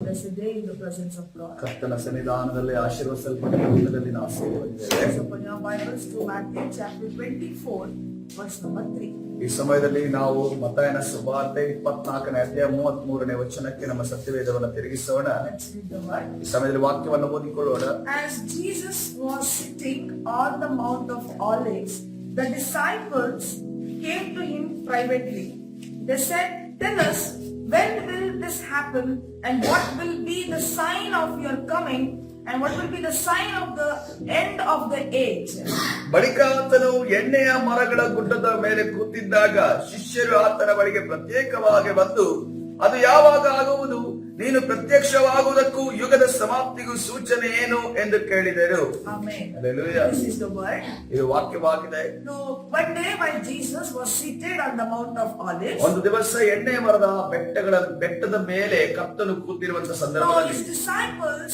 blessed day in the presence of God. ಕರ್ತನ ಸನ್ನಿಧಾನದಲ್ಲಿ ಆಶೀರ್ವದಿಸಲ್ಪಟ್ಟ ದಿನದಲ್ಲಿ ನಾವು ಸೇರಿ ಬಂದಿದ್ದೇವೆ. Let's open your Bibles to Matthew chapter 24, verse number 3. ಈ ಸಮಯದಲ್ಲಿ ನಾವು ಮತ್ತಾಯನ ಸುವಾರ್ತೆ 24ನೇ ಅಧ್ಯಾಯ 33ನೇ ವಚನಕ್ಕೆ ನಮ್ಮ ಸತ್ಯವೇದವನ್ನು ತಿರುಗಿಸೋಣ. Let's read the word. ಈ ಸಮಯದಲ್ಲಿ ವಾಕ್ಯವನ್ನು ಓದಿಕೊಳ್ಳೋಣ. As Jesus was sitting on the Mount of Olives, the disciples came to him privately. They said, "Tell us, when will this happen, and what will be the sign of your coming, and what will be the sign of the end of the age?" ಬಳಿಕ ಆತನು ಎಣ್ಣೆಯ ಮರಗಳ ಗುಡ್ಡದ ಮೇಲೆ ಕೂತಿದ್ದಾಗ ಶಿಷ್ಯರು ಆತನ ಬಳಿಗೆ ಪ್ರತ್ಯೇಕವಾಗಿ ಬಂದು, ಅದು ಯಾವಾಗ ಆಗುವುದು, ನೀನು ಪ್ರತ್ಯಕ್ಷವಾಗುವುದಕ್ಕೂ ಯುಗದ ಸಮಾಪ್ತಿಗೂ ಸೂಚನೆ ಏನು ಎಂದು ಕೇಳಿದರು. Amen. Hallelujah. This is the word. ಇದು ವಾಕ್ಯವಾಗಿದೆ. So one day while Jesus was seated on the Mount of Olives, ಒಂದು ದಿವಸ ಎಣ್ಣೆ ಮರದ ಬೆಟ್ಟದ ಮೇಲೆ ಕರ್ತನು ಕೂತಿರುವಂತ so ಸಂದರ್ಭದಲ್ಲಿ his disciples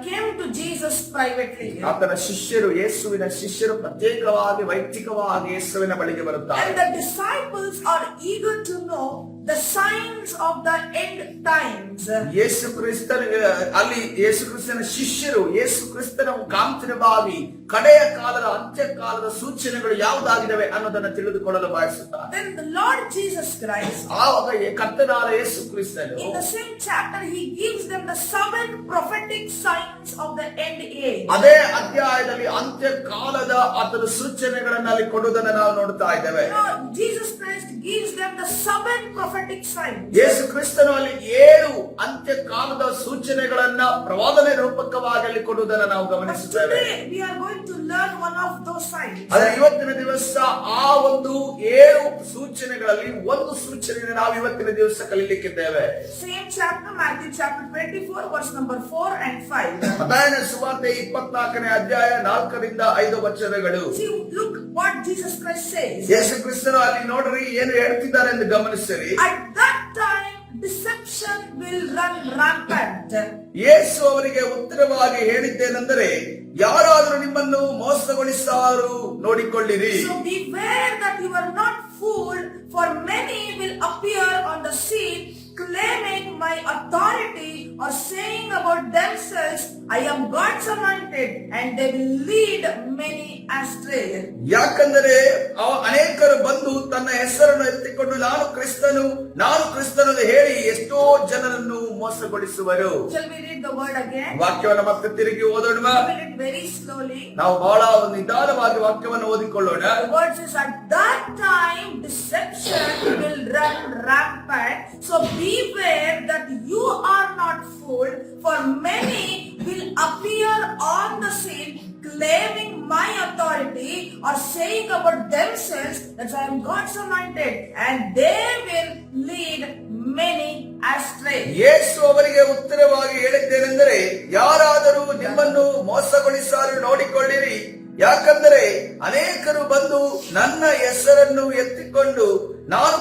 came to Jesus privately. ಆತನ ಶಿಷ್ಯರು, ಯೇಸುವಿನ ಶಿಷ್ಯರು ಪ್ರತ್ಯೇಕವಾಗಿ ವೈಯಕ್ತಿಕವಾಗಿ ಯೇಸುವಿನ ಬಳಿಗೆ ಬರುತ್ತಾರೆ. And the disciples are eager to know the signs of the end times. ಯೇಸು ಕ್ರಿಸ್ತನ ಶಿಷ್ಯರು ಯೇಸು ಕ್ರಿಸ್ತನ ಮುಖಾಂತರವಾಗಿ ಕಡೆಯ ಕಾಲದ ಅಂತ್ಯಕಾಲದ ಸೂಚನೆಗಳು ಯಾವುದಾಗಿದ್ದಾವೆ ಅನ್ನೋದನ್ನ ತಿಳಿದುಕೊಳ್ಳಲು ಬಯಸುತ್ತಾರೆ. Then the Lord Jesus Christ, ಆವಾಗ ಕರ್ತನಾದ ಯೇಸು ಕ್ರಿಸ್ತನು in the same chapter, he gives them the 7 prophetic signs of the end age. ಅದೇ ಅಧ್ಯಾಯದಲ್ಲಿ ಅಂತ್ಯಕಾಲದ ಅದರ ಸೂಚನೆಗಳನ್ನ ಅಲ್ಲಿ ಕೊಡುವುದನ್ನು ನಾವು ನೋಡ್ತಾ ಇದ್ದೇವೆ. Jesus Christ gives them the 7 prophetic signs. ಯೇಸು ಕ್ರಿಸ್ತನು ಅಲ್ಲಿ 7 ಅಂತ್ಯಕಾಲದ ಸೂಚನೆಗಳನ್ನ ಪ್ರವಾದನೆ ರೂಪಕವಾಗಿ ಅಲ್ಲಿ ಕೊಡುವುದನ್ನು ನಾವು ಗಮನಿಸುತ್ತೇವೆ. Today we are going to learn one of those signs. ಆದರೆ ಇವತ್ತಿನ ದಿವಸ ಆ ಒಂದು 7 ಸೂಚನೆಗಳಲ್ಲಿ ಒಂದು ಸೂಚನೆಯನ್ನು ನಾವು ಇವತ್ತಿನ ದಿವಸ ಕಲಿಯಲಿಕ್ಕಿದ್ದೇವೆ. Same chapter, Matthew chapter 24, verse number 4 and 5. ಮತ್ತಾಯನ ಸುವಾರ್ತೆ 24ನೇ ಅಧ್ಯಾಯ 4ರಿಂದ 5 ವಚನಗಳು. See, look what Jesus Christ says. ಯೇಸು ಕ್ರಿಸ್ತನು ಅಲ್ಲಿ ನೋಡ್ರಿ ಏನು ಹೇಳ್ತಿದ್ದಾರೆ ಎಂದು ಗಮನಿಸಿರಿ. At that time, deception will run rampant. ಯೇಸು ಅವರಿಗೆ ಉತ್ತರವಾಗಿ ಹೇಳಿದ್ದೇನೆಂದರೆ, ಯಾರಾದರೂ ನಿಮ್ಮನ್ನು ಮೋಸಗೊಳಿಸಾರು ನೋಡಿಕೊಳ್ಳಿರಿ. So beware that you are not fooled, for many will appear on the scene claiming my authority or saying about themselves, I am God's anointed, and they will lead many astray. ಯಾಕಂದರೆ ಅನೇಕರು ಬಂದು ತನ್ನ ಹೆಸರನ್ನು ಎತ್ತಿಕೊಂಡು ನಾನು ಕ್ರಿಸ್ತನು ಹೇಳಿ ಎಷ್ಟೋ ಜನರನ್ನು ಮೋಸಗೊಳಿಸುವರು. Shall we read the word again? ವಾಕ್ಯವನ್ನು ಮತ್ತೆ ತಿರುಗಿ ಓದೋಣ. We read it very slowly. ನಾವು ಬಹಳ ನಿಧಾನವಾಗಿ ವಾಕ್ಯವನ್ನು ಓದಿಕೊಳ್ಳೋಣ. The word says, at that time deception will run rampant. So beware that you are not fooled, for many will appear on the scene claiming my authority or saying about themselves that I am God's anointed, and they will lead many astray. ಯೇಸು ಅವರಿಗೆ ಉತ್ತರವಾಗಿ ಹೇಳಿದ್ದೇನೆಂದರೆ, ಯಾರಾದರೂ ನಿಮ್ಮನ್ನು ಮೋಸಗೊಳಿಸಾರು ನೋಡಿಕೊಳ್ಳಿರಿ. ಯಾಕಂದರೆ ಅನೇಕರು ಬಂದು ನನ್ನ ಹೆಸರನ್ನು ಎತ್ತಿಕೊಂಡು ನಾನು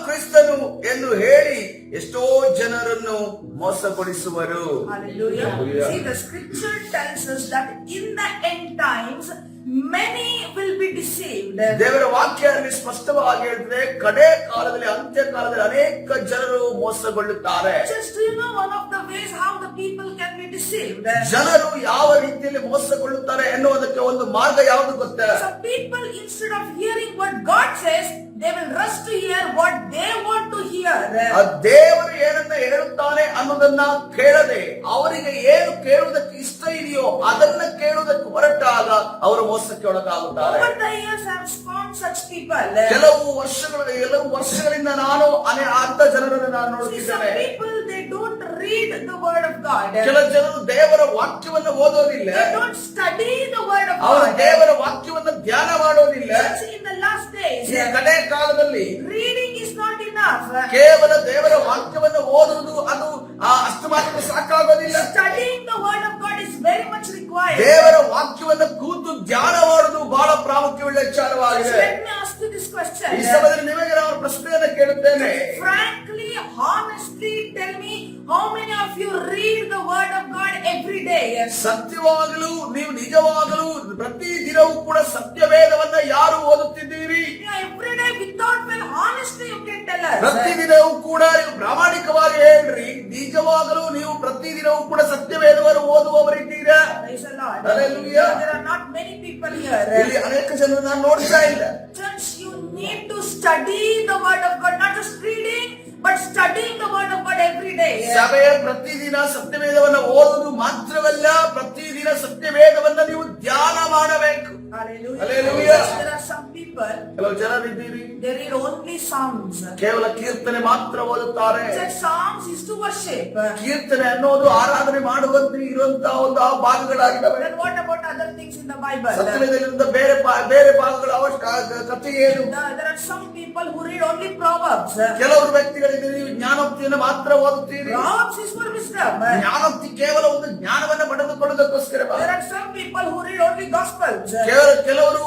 ಕ್ರಿಸ್ತನು ಎಂದು ಹೇಳಿ ಎಷ್ಟೋ ಜನರನ್ನು ಮೋಸಗೊಳಿಸುವರು. Hallelujah. See, the scripture tells us that in the end times many will be deceived. ದೇವರ ವಾಕ್ಯ ಸ್ಪಷ್ಟವಾಗಿ ಹೇಳ್ತದೆ, ಕಡೆ ಕಾಲದಲ್ಲಿ ಅಂತ್ಯಕಾಲದಲ್ಲಿ ಅನೇಕ ಜನರು ಮೋಸಗೊಳ್ಳುತ್ತಾರೆ. Just do you know one of the ways how the people can be deceived? ಜನರು ಯಾವ ರೀತಿಯಲ್ಲಿ ಮೋಸಗೊಳ್ಳುತ್ತಾರೆ ಎನ್ನುವುದಕ್ಕೆ ಒಂದು ಮಾರ್ಗ ಯಾವುದು ಗೊತ್ತಾ? Some people, instead of hearing what God says, they will rush to hear what they want to hear. ದೇವರು ಏನನ್ನ ಹೇಳುತ್ತಾನೆ ಅನ್ನೋದನ್ನ ಕೇಳದೆ ಅವರಿಗೆ ಏನು ಕೇಳುವುದಕ್ಕೆ ಇಷ್ಟ ಇದೆಯೋ ಅದನ್ನ ಕೇಳುವುದಕ್ಕೆ ಹೊರಟಾಗ ಅವರು ಮೋಸಕ್ಕೆ ಒಳಗಾಗುತ್ತಾರೆ. Over the years I have found such people. ಕೆಲವು ವರ್ಷಗಳಿಂದ ನಾನು ಅಂತ ಜನರನ್ನು ನಾನು See, some ನೋಡುತ್ತಿದ್ದೇನೆ. people, they don't read the word of God. ಕೆಲ ಜನರು ದೇವರ ವಾಕ್ಯವನ್ನು ಓದೋದಿಲ್ಲ. They don't study the word of ಅವರು God. ದೇವರ ವಾಕ್ಯವನ್ನು ಧ್ಯಾನ ಮಾಡೋದಿಲ್ಲ. See, in the last days, ಈ ಕಡೆ ಕಾಲದಲ್ಲಿ reading is not enough. ಕೇವಲ ದೇವರ ವಾಕ್ಯವನ್ನು ಓದುವುದು ಅದು ಅಷ್ಟು ಮಾತ್ರ ಸಾಕಾಗೋದಿಲ್ಲ. Studying the word of God is very much required. ದೇವರ ವಾಕ್ಯವನ್ನು ಕೂತು ಧ್ಯಾನ ಮಾಡುವುದು ಬಹಳ ಪ್ರಾಮುಖ್ಯವುಳ್ಳ ವಿಚಾರವಾಗಿದೆ. Let me ask you this question. ಈ ಸಮಯದಲ್ಲಿ ನಿಮಗೆ ನಾನು ಪ್ರಶ್ನೆಯನ್ನು ಕೇಳುತ್ತೇನೆ. Frankly, honestly, tell me, how many of you read the word of God every day? ಸತ್ಯವಾಗಲು ನೀವು ನಿಜವಾಗಲು ಪ್ರತಿ ದಿನವೂ ಕೂಡ ಸತ್ಯವೇದವನ್ನ ಯಾರು ಓದುತ್ತಿದ್ದೀರಿ? Every day, without fail, honestly, you can tell us. ಪ್ರತಿ ದಿನವೂ ಕೂಡ ಪ್ರಾಮಾಣಿಕವಾಗಿ ಹೇಳ್ರಿ, ನಿಜ ನಿಜವಾಗಲೂ ನೀವು ಪ್ರತಿದಿನವೂ ಕೂಡ ಸತ್ಯವೇದವನ್ನು ಓದುವವರಿದ್ದೀರಾ? Praise the Lord. Hallelujah. There are not many people here. ಇಲ್ಲಿ ಅನೇಕ ಜನರು ನಾನು ನೋಡ್ತಾ ಇಲ್ಲ. Church, you need to study the word of God, not just reading, but studying the word of God every day. ಸಭೆಯ ಪ್ರತಿದಿನ ಸತ್ಯವೇದವನ್ನು ಓದುವುದು ಮಾತ್ರವಲ್ಲ, ಪ್ರತಿದಿನ ಸತ್ಯವೇದವನ್ನು ನೀವು ಧ್ಯಾನ ಮಾಡಬೇಕು. Hallelujah. Hallelujah. There are some people, ಕೆಲವು ಜನರಿದ್ದೀರಿ, they read only Psalms. ಕೇವಲ ಕೀರ್ತನೆ ಮಾತ್ರ ಓದುತ್ತಾರೆ. Said Psalms is to worship. ಕೀರ್ತನೆ ಅನ್ನೋದು ಆರಾಧನೆ ಮಾಡುವಂತೆ ಇರುವಂತಹ ಒಂದು ಆ ಭಾಗಗಳಾಗಿದ್ದಾವೆ. Then what about other things in the Bible? ಸತ್ಯವೇದದಿಂದ ಬೇರೆ ಬೇರೆ ಭಾಗಗಳ ಕಥೆ ಏನು? There are some people who read only Proverbs. ಕೆಲವರು ವ್ಯಕ್ತಿಗಳಿದ್ದೀರಿ, ನೀವು ಜ್ಞಾನೋಕ್ತಿಯನ್ನು ಮಾತ್ರ ಓದುತ್ತೀರಿ. Proverbs is for wisdom. ಜ್ಞಾನೋಕ್ತಿ ಕೇವಲ ಒಂದು ಜ್ಞಾನವನ್ನು ಪಡೆದುಕೊಳ್ಳುವುದಕ್ಕೋಸ್ಕರ. There are some people who read only Gospels. ಕೆಲವರು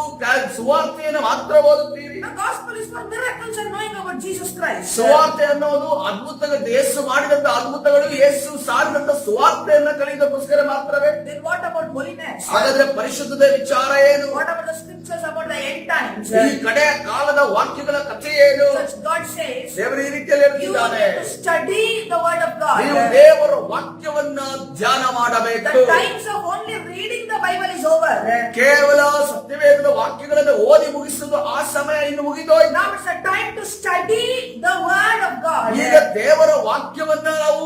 ಸುವಾರ್ತೆಯನ್ನು ಮಾತ್ರ ಓದುತ್ತೀರಿ. The Gospel is for miracles and knowing about Jesus Christ. ಸುವಾರ್ತೆ ಅನ್ನೋದು ಅದ್ಭುತಗಳು, ಯೇಸು ಮಾಡಿದಂತ ಅದ್ಭುತಗಳು, ಯೇಸು ಸಾರಿದಂತ ಸುವಾರ್ತೆಯನ್ನ ಕಲಿಯೋದಕ್ಕೋಸ್ಕರ ಮಾತ್ರವೇ. Then what about holiness? ಹಾಗಾದ್ರೆ ಪರಿಶುದ್ಧತೆ ವಿಚಾರ ಏನು? What about the scriptures about the end times? ಈ ಕಡೆಯ ಕಾಲದ ವಾಕ್ಯಗಳ ಕಥೆ ಏನು? Such God says, ದೇವರು ಈ ರೀತಿಯಲ್ಲಿ you ಹೇಳ್ತಿದ್ದಾನೆ, need to study the word of God. ನೀವು ದೇವರ ವಾಕ್ಯವನ್ನ ಧ್ಯಾನ ಮಾಡಬೇಕು. The times of only reading the Bible is over. ಕೇವಲ ಸತ್ಯವೇದದ ವಾಕ್ಯಗಳನ್ನು ಓದಿ ಮುಗಿಸುವುದು ಆ ಸಮಯ ಇನ್ನು ಮುಗಿದೋಯ್ತು. Now it's a time to study the word of God. ಈಗ ದೇವರ ವಾಕ್ಯವನ್ನ ನಾವು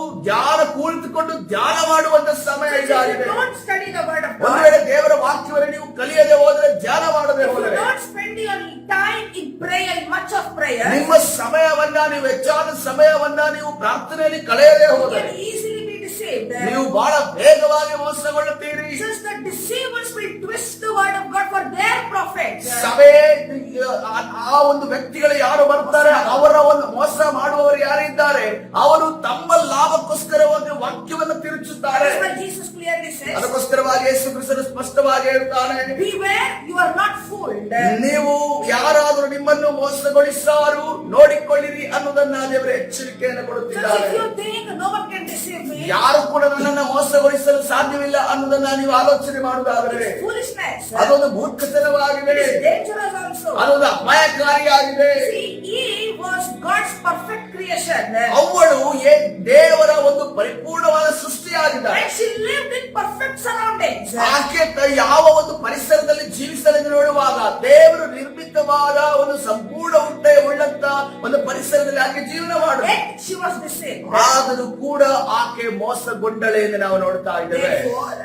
ಕುಳಿತುಕೊಂಡು ಧ್ಯಾನ ಮಾಡುವಂತ ಸಮಯ If you ಇದಾಗಿದೆ. don't study the word of ಒಂದು God, ವೇಳೆ ದೇವರ ವಾಕ್ಯವನ್ನು ನೀವು ಕಲಿಯದೆ ಹೋದರೆ, ಧ್ಯಾನ ಮಾಡದೆ if you ಹೋದರೆ, don't spend your time in prayer, in much of prayer, ನಿಮ್ಮ ಸಮಯವನ್ನ, ನೀವು ಹೆಚ್ಚಾದ ಸಮಯವನ್ನ ನೀವು ಪ್ರಾರ್ಥನೆಯಲ್ಲಿ ಕಳೆಯದೆ you ಹೋದರೆ can easily be deceived. ನೀವು ಬಹಳ ವೇಗವಾಗಿ ಮೋಸಗೊಳ್ಳುತ್ತೀರಿ. Since the deceivers will twist the word of God for their profit. ಸಭೆ ಆ ಒಂದು ವ್ಯಕ್ತಿಗಳು ಯಾರು ಬರ್ತಾರೆ, ಅವರ ಒಂದು ಮೋಸ ಮಾಡುವವರು ಯಾರಿದ್ದಾರೆ, ಅವರು ತಮ್ಮ ಲಾಭಕ್ಕೋಸ್ಕರ ಒಂದು ವಾಕ್ಯವನ್ನು ತಿರುಚುತ್ತಾರೆ. That's why Jesus clearly says, ಅದಕ್ಕೋಸ್ಕರವಾಗಿ ಯೇಸು ಕ್ರಿಸ್ತನು ಸ್ಪಷ್ಟವಾಗಿ ಹೇಳ್ತಾನೆ, beware, you are not fooled. ನೀವು ಯಾರಾದರೂ ನಿಮ್ಮನ್ನು ಮೋಸಗೊಳಿಸಾರು ನೋಡಿಕೊಳ್ಳಿರಿ ಅನ್ನೋದನ್ನ ದೇವರ ಎಚ್ಚರಿಕೆಯನ್ನು So ಕೊಡುತ್ತಿದ್ದಾರೆ. if you think no one can deceive me, ಯಾರು ಕೂಡ ನನ್ನನ್ನು ಮೋಸಗೊಳಿಸಲು ಸಾಧ್ಯವಿಲ್ಲ ಅನ್ನೋದನ್ನ ನೀವು ಆಲೋಚನೆ ಮಾಡುವುದಾದರೆ it's foolishness. ಅದೊಂದು ಮೂರ್ಖತನವಾಗಿದೆ, It is dangerous also. ಅದೊಂದು ಅಪಾಯಕಾರಿಯಾಗಿದೆ. See, Eve was God's perfect creation. ಅವಳು ದೇವರ ಒಂದು ಪರಿಪೂರ್ಣವಾದ ಸೃಷ್ಟಿಯಾಗಿದ್ದಾಳೆ. And she lived in perfect surroundings. ಆಕೆ ಯಾವ ಒಂದು ಪರಿಸರದಲ್ಲಿ ಜೀವಿಸಲೆಂದು ನೋಡುವಾಗ ದೇವರು ನಿರ್ಮಿತವಾದ ಒಂದು ಸಂಪೂರ್ಣ ಉಳ್ಳಂತ ಒಂದು ಪರಿಸರದಲ್ಲಿ ಆಕೆ ಜೀವನ ಮಾಡುತ್ತೆ. Yet she was deceived. ಆದರೂ ಕೂಡ ಆಕೆ ಮೋಸಗೊಂಡಳೆ ಎಂದು ನಾವು ನೋಡ್ತಾ ಇದ್ದೇವೆ.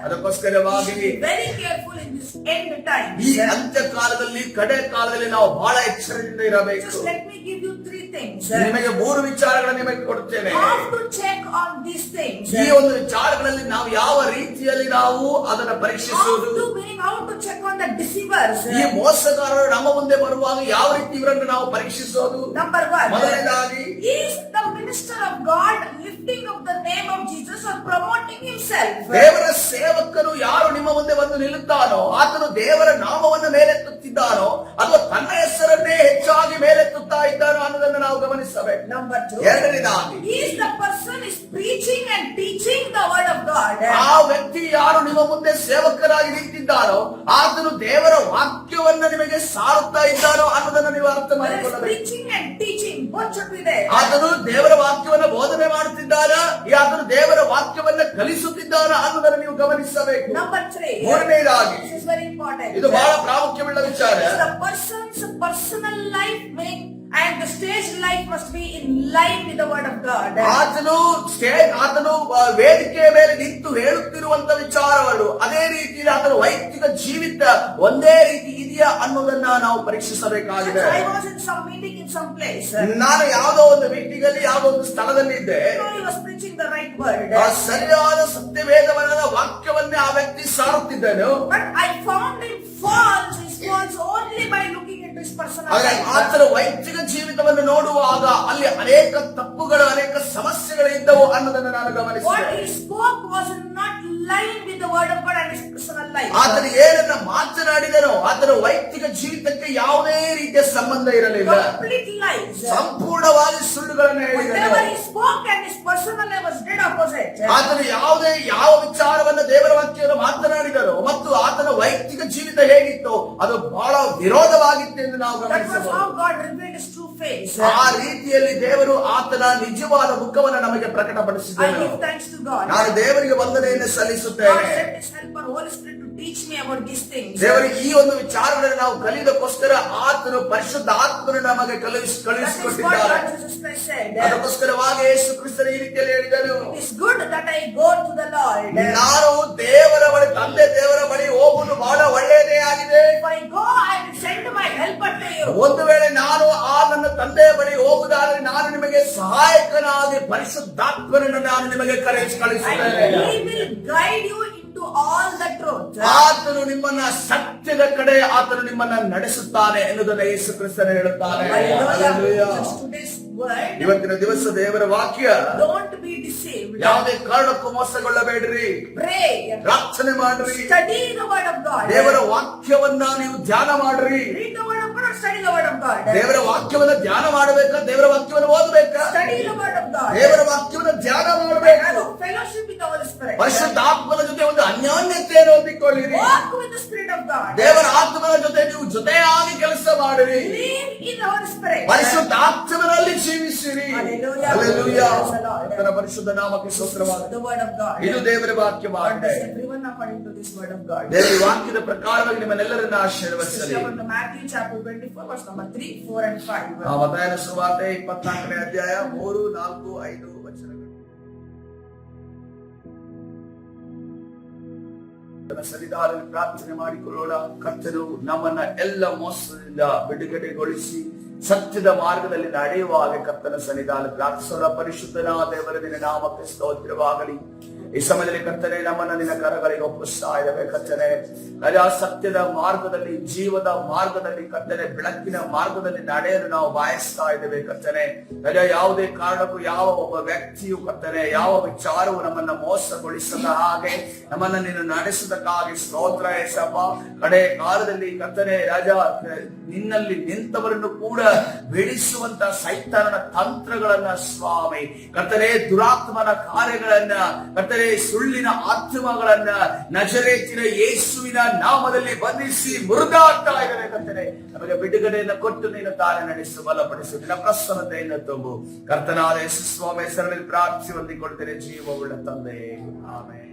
ಅದಕ್ಕೋಸ್ಕರವಾಗಿ Be very careful in this end times. ಈ ಅಂತ್ಯಕಾಲದಲ್ಲಿ, ಕಡೆ ಕಾಲದಲ್ಲಿ ನಾವು ಬಹಳ ಎಚ್ಚರದಿಂದ ಇರಬೇಕು. Just let me give you three things. ನಿಮಗೆ 3 ವಿಚಾರಗಳನ್ನು ನಿಮಗೆ ಕೊಡ್ತೇನೆ. How to check on these things? ಈ ಒಂದು ವಿಚಾರಗಳಲ್ಲಿ ನಾವು ಯಾವ ರೀತಿಯಲ್ಲಿ ನಾವು ಅದನ್ನು ಪರೀಕ್ಷಿಸುವುದು, How to check on the deceivers? ಈ ಮೋಸಗಾರರು ನಮ್ಮ ಮುಂದೆ ಬರುವಾಗ ಯಾವ ರೀತಿ ಇವರನ್ನು ನಾವು ಪರೀಕ್ಷಿಸೋದು? Number one, ಮೊದಲನೇದಾಗಿ, is the minister of God lifting up the name of Jesus or promoting himself? ದೇವರ ಸೇವಕನು ಯಾರು ನಿಮ್ಮ ಮುಂದೆ ಬಂದು ನಿಲ್ಲುತ್ತಾನೋ ಆತನು ದೇವರ ನಾಮವನ್ನು ಮೇಲೆತ್ತುತ್ತಿದ್ದಾನೋ ಅಥವಾ ತನ್ನ ಹೆಸರನ್ನೇ ಹೆಚ್ಚಾಗಿ ಮೇಲೆತ್ತುತ್ತಾ ಇದ್ದಾನೋ ಅನ್ನೋದನ್ನು ನಾವು ಗಮನಿಸಬೇಕು. Number two, ಎರಡನೇದಾಗಿ, is the person is preaching and teaching the word of God? ಆ ವ್ಯಕ್ತಿ ಯಾರು ನಿಮ್ಮ ಮುಂದೆ ಸೇವಕರಾಗಿ ನಿಂತಿದ್ದಾನೋ ಆತನು ದೇವರ ವಾಕ್ಯವನ್ನ ನಿಮಗೆ ಸಾರುತ್ತಾ ಇದ್ದಾನೋ ಅನ್ನೋದನ್ನು ನೀವು ಅರ್ಥ There is ಮಾಡಿಕೊಳ್ಳಬೇಕು. preaching and teaching, both should be there. ಆತನು ದೇವರ ವಾಕ್ಯವನ್ನ ಬೋಧನೆ ಮಾಡುತ್ತಿದ್ದಾನ, ಆತನು ದೇವರ ವಾಕ್ಯವನ್ನ ಕಲಿಸುತ್ತಿದ್ದಾನ ಅನ್ನೋದನ್ನು ನೀವು ಗಮನಿಸಬೇಕು. Number three, ಮೂರನೇದಾಗಿ, this is very important. ಇದು ಬಹಳ ಪ್ರಾಮುಖ್ಯವುಳ್ಳ ವಿಚಾರ. The person's personal life and the stage life must be in line with the word of God. ಆತನು ವೇದಿಕೆಯ ಮೇಲೆ ನಿಂತು ಹೇಳುತ್ತಿರುವಂತ ವಿಚಾರಗಳು ಅದೇ ರೀತಿಯಲ್ಲಿ ಆತನ ವೈಯಕ್ತಿಕ ಜೀವಿತ ಒಂದೇ ರೀತಿ ಇದೆಯಾ ಅನ್ನೋದನ್ನ ನಾವು ಪರೀಕ್ಷಿಸಬೇಕಾಗಿದೆ. I was in some meeting in some place. ನಾನು ಯಾವುದೋ ಒಂದು ಮೀಟಿಂಗ್ ಅಲ್ಲಿ ಯಾವುದೋ ಒಂದು ಸ್ಥಳದಲ್ಲಿ ಇದ್ದೆ. He was preaching the right word. ಆ ಸರಿಯಾದ ಸತ್ಯವೇದವನ್ನ ವಾಕ್ಯವನ್ನೇ ಆ ವ್ಯಕ್ತಿ ಸಾರುತ್ತಿದ್ದನು. But I found him false. He was only by looking into his personal life. ಆತನ ವೈಯಕ್ತಿಕ ಜೀವಿತವನ್ನು ನೋಡುವಾಗ ಅಲ್ಲಿ ಅನೇಕ ತಪ್ಪುಗಳು, ಅನೇಕ ಸಮಸ್ಯೆಗಳು ಇದ್ದವು ಅನ್ನೋದನ್ನು ನಾನು What ಗಮನಿಸಿದೆ. he spoke was not line with the word of God and his personal life. ಆತನು ಏನನ್ನ ಮಾತನಾಡಿದನೋ ಆತನ ವೈಯಕ್ತಿಕ ಜೀವಿತಕ್ಕೆ ಯಾವುದೇ ರೀತಿಯ ಸಂಬಂಧ ಇರಲಿಲ್ಲ. Complete lies. ಸಂಪೂರ್ಣವಾಗಿ ಸುಳ್ಳುಗಳನ್ನು ಹೇಳಿದನು. Whatever he spoke and his personal life was dead opposite. ಆತನು ಯಾವ ವಿಚಾರವನ್ನ ದೇವರ ವಾಕ್ಯವನ್ನು ಮಾತನಾಡಿದನೋ ಮತ್ತು ಆತನ ವೈಯಕ್ತಿಕ ಜೀವಿತ ಹೇಗಿತ್ತು ಹೇಗಿತ್ತೋ ಅದು ಬಹಳ ವಿರೋಧವಾಗಿತ್ತು ಎಂದು ನಾವು That was ಗಮನಿಸಬಹುದು. how God revealed his true face. ಆ ರೀತಿಯಲ್ಲಿ ದೇವರು ಆತನ ನಿಜವಾದ ಮುಖವನ್ನು ನಮಗೆ I ಪ್ರಕಟಪಡಿಸಿದ್ದಾನೆ. give thanks to God. ನಾನು ದೇವರಿಗೆ ವಂದನೆಯನ್ನು God ಸಲ್ಲಿಸುತ್ತೇನೆ. sent his helper, Holy Spirit, to teach me about these things. ದೇವರಿಗೆ ಈ ಒಂದು ವಿಚಾರಗಳನ್ನು ನಾವು ಕಲಿಯೋದಕ್ಕೋಸ್ಕರ ಆತನು ಪರಿಶುದ್ಧ ಆತ್ಮನು ನಮಗೆ That is what ಕಳುಹಿಸಿಕೊಟ್ಟಿದ್ದಾರೆ. Lord Jesus Christ said. ಅದಕ್ಕೋಸ್ಕರವಾಗಿ ಯೇಸು ಕ್ರಿಸ್ತನು ಈ ರೀತಿಯಲ್ಲಿ ಹೇಳಿದನು, It is good that I go to the Lord. ನಾನು ದೇವರ ಬಳಿ ತಂದೆ ದೇವರ ಬಳಿ ಹೋಗುವುದು ಬಹಳ ಒಳ್ಳೆಯದೇ ಆಗಿದೆ. If I go, I will send my helper to you. ಒಂದು ವೇಳೆ ನಾನು ನನ್ನ ತಂದೆಯ ಬಳಿ ಹೋಗುವುದಾದರೆ ನಾನು ನಿಮಗೆ ಸಹಾಯಕನಾಗಿ ಪರಿಶುದ್ಧಾತ್ಮನನ್ನು ನಾನು ನಿಮಗೆ ಕಳುಹಿಸುತ್ತೇನೆ. And he will guide you into all the truth. ಆತನು ನಿಮ್ಮನ್ನ ಸತ್ಯದ ಕಡೆ ಆತನು ನಿಮ್ಮನ್ನ ನಡೆಸುತ್ತಾನೆ ಎನ್ನುವುದನ್ನು ಯೇಸು ಕ್ರಿಸ್ತನು ಹೇಳುತ್ತಾನೆ. Hallelujah. Just today's word. ಇವತ್ತಿನ ದಿವಸ ದೇವರ ವಾಕ್ಯ, Don't be deceived. ಯಾವುದೇ ಕಾರಣಕ್ಕೂ ಮೋಸಗೊಳ್ಳಬೇಡ್ರಿ. Pray. ಪ್ರಾರ್ಥನೆ ಮಾಡ್ರಿ. Study the word of God. ದೇವರ ವಾಕ್ಯವನ್ನ ನೀವು ಧ್ಯಾನ ಮಾಡ್ರಿ. Read the word of God or study the word of God. ದೇವರ ವಾಕ್ಯವನ್ನ ಧ್ಯಾನ ಮಾಡಬೇಕಾ, ದೇವರ ವಾಕ್ಯವನ್ನು ಓದಬೇಕಾ? Study the word of God. ದೇವರ ವಾಕ್ಯವನ್ನ ಧ್ಯಾನ ಮಾಡಬೇಕು. Have a fellowship with the Holy Spirit. ಪರಿಶುದ್ಧಾತ್ಮನ ಜೊತೆ ಒಂದು ಅನ್ಯೋನ್ಯತೆಯನ್ನು ಹೊಂದಿಕೊಳ್ಳಿರಿ. Walk with the Spirit of God. ದೇವರ ಆತ್ಮನ ಜೊತೆ ನೀವು ಜೊತೆಯಾಗಿ ಕೆಲಸ ಮಾಡಿರಿ. Live in the Holy Spirit. ಪರಿಶುದ್ಧಾತ್ಮನಲ್ಲಿ ಜೀವಿಸಿರಿ. Hallelujah. Hallelujah. Praise the Lord. ಕರ್ತನ ಪರಿಶುದ್ಧ ನಾಮಕ್ಕೆ ಸ್ತೋತ್ರವಾಗಲಿ. The word of God. ಇದು ದೇವರ God ವಾಕ್ಯವಾಗಿದೆ. bless everyone according to this word of God. ದೇವರ ವಾಕ್ಯದ ಪ್ರಕಾರವಾಗಿ ನಿಮ್ಮನ್ನೆಲ್ಲರನ್ನ This is ಆಶೀರ್ವದಿಸಲಿ. from the Matthew chapter 24 verse number 3, 4 and 5. ಮತ್ತಾಯನ ಸುವಾರ್ತೆ 24ನೇ ಅಧ್ಯಾಯ 3, 4, 5 ವಚನಗಳು. ಸನ್ನಿಧಾನದಲ್ಲಿ ಪ್ರಾರ್ಥನೆ ಮಾಡಿಕೊಳ್ಳೋಣ. ಕರ್ತನು ನಮ್ಮನ್ನ ಎಲ್ಲ ಮೋಸದಿಂದ ಬಿಡುಗಡೆಗೊಳಿಸಿ ಸತ್ಯದ ಮಾರ್ಗದಲ್ಲಿ ನಡೆಯುವ ಹಾಗೆ ಕರ್ತನ ಸನ್ನಿಧಾನ ಪ್ರಾರ್ಥಿಸೋಣ. ಪರಿಶುದ್ಧನಾದ ದೇವರ ನಿನ್ನ ನಾಮಕ್ಕೆ ಸ್ತೋತ್ರವಾಗಲಿ. ಈ ಸಮಯದಲ್ಲಿ ಕರ್ತನೆ ನಮ್ಮನ್ನ ನಿನ್ನ ಕರಗಳಿಗೆ ಒಪ್ಪಿಸ್ತಾ ಇದ್ದೇವೆ ಕರ್ತನೆ. ರಾಜಾ, ಸತ್ಯದ ಮಾರ್ಗದಲ್ಲಿ, ಜೀವದ ಮಾರ್ಗದಲ್ಲಿ ಕರ್ತನೆ, ಬೆಳಕಿನ ಮಾರ್ಗದಲ್ಲಿ ನಡೆಯಲು ನಾವು ಬಯಸ್ತಾ ಇದ್ದೇವೆ ಕರ್ತನೆ. ರಾಜಾ, ಯಾವುದೇ ಕಾರಣಕ್ಕೂ ಯಾವ ಒಬ್ಬ ವ್ಯಕ್ತಿಯು ಕರ್ತನೆ, ಯಾವ ವಿಚಾರವು ನಮ್ಮನ್ನ ಮೋಸಗೊಳಿಸದ ಹಾಗೆ ನಮ್ಮನ್ನ ನೀನು ನಡೆಸದಕ್ಕಾಗಿ ಸ್ತೋತ್ರ ಯೇಸಪ್ಪ. ಕಡೆ ಕಾಲದಲ್ಲಿ ಕರ್ತನೆ ರಾಜಾ, ನಿನ್ನಲ್ಲಿ ನಿಂತವರನ್ನು ಕೂಡ ಬಿಡಿಸುವಂತ ಸೈತಾನನ ತಂತ್ರಗಳನ್ನ ಸ್ವಾಮಿ ಕರ್ತನೆ, ದುರಾತ್ಮನ ಕಾರ್ಯಗಳನ್ನ ಕರ್ತನೆ, ಸುಳ್ಳಿನ ಆತ್ಮಗಳನ್ನ ನಜರೇತಿನ ಯೇಸುವಿನ ನಾಮದಲ್ಲಿ ಬಂಧಿಸಿ ಮುರಿದಾಡ್ತಾ ಇದ್ದಾರೆ ಕರ್ತನೆ. ನಮಗೆ ಬಿಡುಗಡೆಯನ್ನು ಕೊಟ್ಟು ನೀನು ತಾನೇ ನಡೆಸು, ಬಲಪಡಿಸು, ನಿನ್ನ ಪ್ರಸನ್ನತೆಯನ್ನು ತುಂಬು. ಕರ್ತನಾದ ಯೇಸು ಸ್ವಾಮಿ ಹೆಸರಿನಲ್ಲಿ ಪ್ರಾರ್ಥಿಸಿ ಹೊಂದಿಕೊಳ್ತೇನೆ, ಜೀವವುಳ್ಳ ತಂದೆ, ಆಮೆನ್.